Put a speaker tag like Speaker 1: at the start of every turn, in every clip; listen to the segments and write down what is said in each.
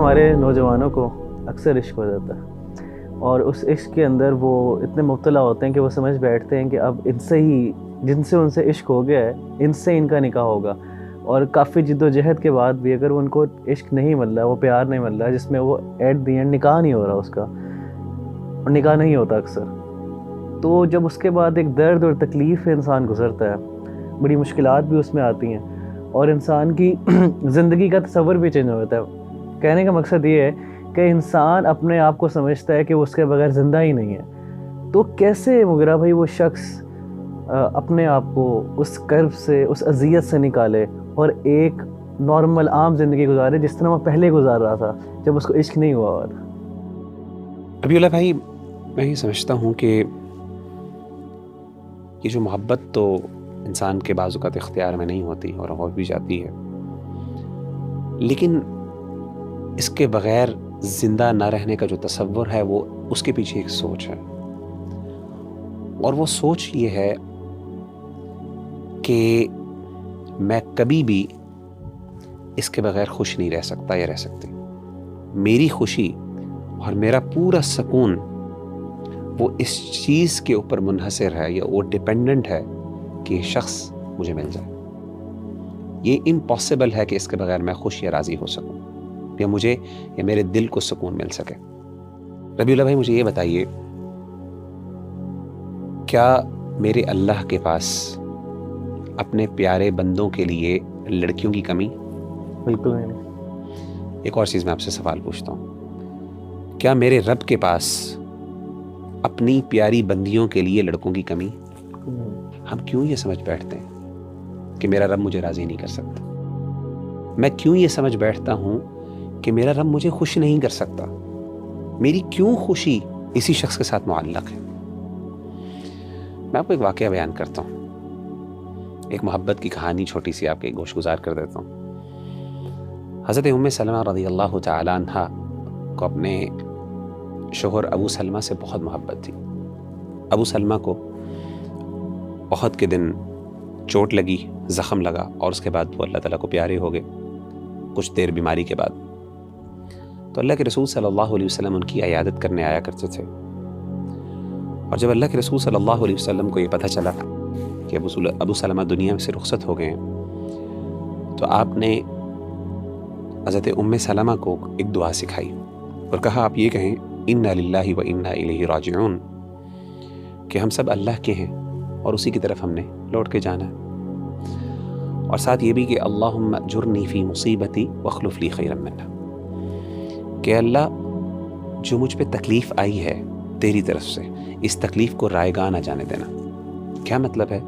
Speaker 1: ہمارے نوجوانوں کو اکثر عشق ہو جاتا ہے، اور اس عشق کے اندر وہ اتنے مبتلا ہوتے ہیں کہ وہ سمجھ بیٹھتے ہیں کہ اب ان سے ہی، جن سے ان سے عشق ہو گیا ہے، ان سے ان کا نکاح ہوگا. اور کافی جد و جہد کے بعد بھی اگر ان کو عشق نہیں مل رہا، وہ پیار نہیں مل رہا، جس میں وہ ایٹ دی اینڈ نکاح نہیں ہو رہا اس کا، اور نکاح نہیں ہوتا اکثر، تو جب اس کے بعد ایک درد اور تکلیف انسان گزرتا ہے، بڑی مشکلات بھی اس میں آتی ہیں، اور انسان کی زندگی کا تصور بھی چینج ہو جاتا ہے. کہنے کا مقصد یہ ہے کہ انسان اپنے آپ کو سمجھتا ہے کہ وہ اس کے بغیر زندہ ہی نہیں ہے. تو کیسے مغیرہ بھائی وہ شخص اپنے آپ کو اس کرب سے، اس اذیت سے نکالے اور ایک نارمل عام زندگی گزارے جس طرح وہ پہلے گزار رہا تھا جب اس کو عشق نہیں ہوا ہوا تھا؟
Speaker 2: ربیع اللہ بھائی، میں یہ سمجھتا ہوں کہ یہ جو محبت تو انسان کے بعض اوقات اختیار میں نہیں ہوتی اور ہو بھی جاتی ہے، لیکن اس کے بغیر زندہ نہ رہنے کا جو تصور ہے وہ اس کے پیچھے ایک سوچ ہے، اور وہ سوچ یہ ہے کہ میں کبھی بھی اس کے بغیر خوش نہیں رہ سکتا یا رہ سکتی. میری خوشی اور میرا پورا سکون وہ اس چیز کے اوپر منحصر ہے، یا وہ ڈیپینڈنٹ ہے کہ یہ شخص مجھے مل جائے. یہ امپاسبل ہے کہ اس کے بغیر میں خوش یا راضی ہو سکوں، یا مجھے یا میرے دل کو سکون مل سکے. ربیع اللہ بھائی، مجھے یہ بتائیے، کیا میرے اللہ کے پاس اپنے پیارے بندوں کے لیے لڑکیوں کی کمی؟
Speaker 1: بالکل نہیں.
Speaker 2: ایک اور چیز میں آپ سے سوال پوچھتا ہوں، کیا میرے رب کے پاس اپنی پیاری بندیوں کے لیے لڑکوں کی کمی؟ ہم کیوں یہ سمجھ بیٹھتے ہیں کہ میرا رب مجھے راضی نہیں کر سکتا؟ میں کیوں یہ سمجھ بیٹھتا ہوں کہ میرا رب مجھے خوش نہیں کر سکتا؟ میری کیوں خوشی اسی شخص کے ساتھ معلق ہے؟ میں آپ کو ایک واقعہ بیان کرتا ہوں، ایک محبت کی کہانی چھوٹی سی آپ کے گوش گزار کر دیتا ہوں. حضرت ام سلمہ رضی اللہ تعالی عنہ کو اپنے شوہر ابو سلمہ سے بہت محبت تھی. ابو سلمہ کو احد کے دن چوٹ لگی، زخم لگا، اور اس کے بعد وہ اللہ تعالیٰ کو پیارے ہو گئے کچھ دیر بیماری کے بعد. تو اللہ کے رسول صلی اللہ علیہ وسلم ان کی عیادت کرنے آیا کرتے تھے، اور جب اللہ کے رسول صلی اللہ علیہ وسلم کو یہ پتہ چلا کہ ابو سلمہ دنیا سے رخصت ہو گئے ہیں، تو آپ نے حضرت ام سلمہ کو ایک دعا سکھائی اور کہا، آپ یہ کہیں انا للہ و انا الیہ راجعون، کہ ہم سب اللہ کے ہیں اور اسی کی طرف ہم نے لوٹ کے جانا ہے. اور ساتھ یہ بھی کہ اللہم اجرنی فی مصیبتی واخلف لی خیرا منہا، کہ اللہ جو مجھ پہ تکلیف آئی ہے تیری طرف سے، اس تکلیف کو رائگاں نہ جانے دینا. کیا مطلب ہے؟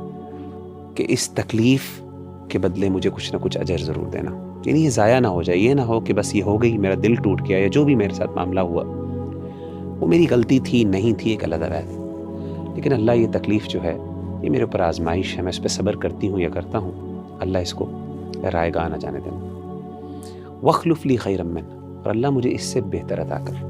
Speaker 2: کہ اس تکلیف کے بدلے مجھے کچھ نہ کچھ اجر ضرور دینا، یعنی یہ ضائع نہ ہو جائے. یہ نہ ہو کہ بس یہ ہو گئی، میرا دل ٹوٹ گیا، یا جو بھی میرے ساتھ معاملہ ہوا وہ میری غلطی تھی، نہیں تھی، ایک علیحدہ بات، لیکن اللہ یہ تکلیف جو ہے یہ میرے اوپر آزمائش ہے، میں اس پہ صبر کرتی ہوں یا کرتا ہوں، اللہ اس کو رائگاں نہ جانے دینا. واخلف لی خیرا منہ، اور اللہ مجھے اس سے بہتر عطا کر.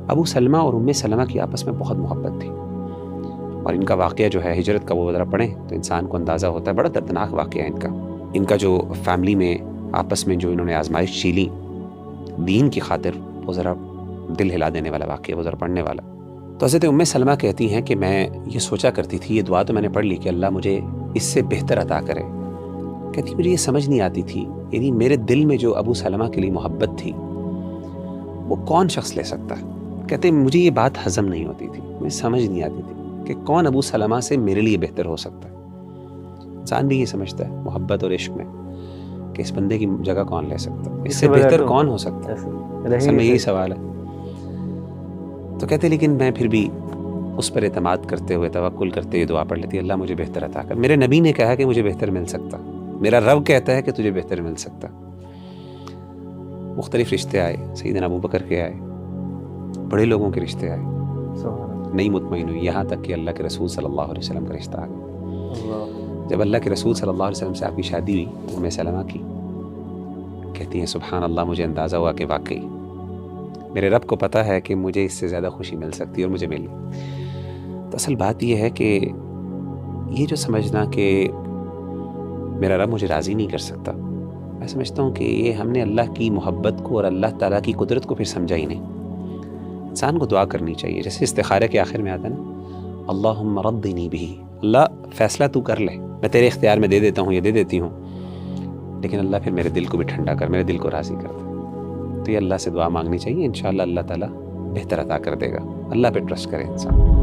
Speaker 2: ابو سلمہ اور ام سلمہ کی آپس میں بہت محبت تھی، اور ان کا واقعہ جو ہے ہجرت کا وہ ذرا پڑھیں تو انسان کو اندازہ ہوتا ہے، بڑا دردناک واقعہ ہے ان کا جو فیملی میں آپس میں جو انہوں نے آزمائش جھیلی دین کی خاطر، وہ ذرا دل ہلا دینے والا واقعہ، وہ ذرا پڑھنے والا. تو حضرت ام سلمہ کہتی ہیں کہ میں یہ سوچا کرتی تھی، یہ دعا تو میں نے پڑھ لی کہ اللہ مجھے اس سے بہتر عطا کرے. کہتی مجھے یہ سمجھ نہیں آتی تھی، یعنی میرے دل میں جو ابو سلمہ کے لیے محبت تھی وہ کون شخص لے سکتا ہے؟ کہتے مجھے یہ بات ہضم نہیں ہوتی تھی، مجھے سمجھ نہیں آتی تھی کہ کون ابو سلمہ سے میرے لیے بہتر ہو سکتا ہے. انسان بھی یہ سمجھتا ہے محبت اور عشق میں کہ اس بندے کی جگہ کون لے سکتا ہے، اس سے بہتر کون ہو سکتا ہے. اصل میں یہی سوال ہے. تو کہتے لیکن میں پھر بھی اس پر اعتماد کرتے ہوئے، توکل کرتے ہوئے دعا پڑھ لیتی، اللہ مجھے بہتر عطا کر. میرے نبی نے کہا کہ مجھے بہتر مل سکتا، میرا رب کہتا ہے کہ تجھے بہتر مل سکتا. مختلف رشتے آئے، سیدنا ابو بکر کے آئے، بڑے لوگوں کے رشتے آئے، نہیں مطمئن ہوئی، یہاں تک کہ اللہ کے رسول صلی اللہ علیہ وسلم کا رشتہ آ گیا. جب اللہ کے رسول صلی اللہ علیہ وسلم سے آپ کی شادی ہوئی ام سلمہ کی، کہتی ہیں سبحان اللہ، مجھے اندازہ ہوا کہ واقعی میرے رب کو پتہ ہے کہ مجھے اس سے زیادہ خوشی مل سکتی ہے اور مجھے ملی. تو اصل بات یہ ہے کہ یہ جو سمجھنا کہ میرا رب مجھے راضی نہیں کر سکتا، میں سمجھتا ہوں کہ یہ ہم نے اللہ کی محبت کو اور اللہ تعالیٰ کی قدرت کو پھر سمجھا ہی نہیں. انسان کو دعا کرنی چاہیے، جیسے استخارہ کے آخر میں آتا ہے نا، اللہم ردنی بھی، اللہ فیصلہ تو کر لے، میں تیرے اختیار میں دے دیتا ہوں، یہ دے دیتی ہوں، لیکن اللہ پھر میرے دل کو بھی ٹھنڈا کر، میرے دل کو راضی کر دے. تو یہ اللہ سے دعا مانگنی چاہیے، انشاءاللہ اللہ تعالیٰ بہتر عطا کر دے گا. اللہ پہ ٹرسٹ کرے انسان.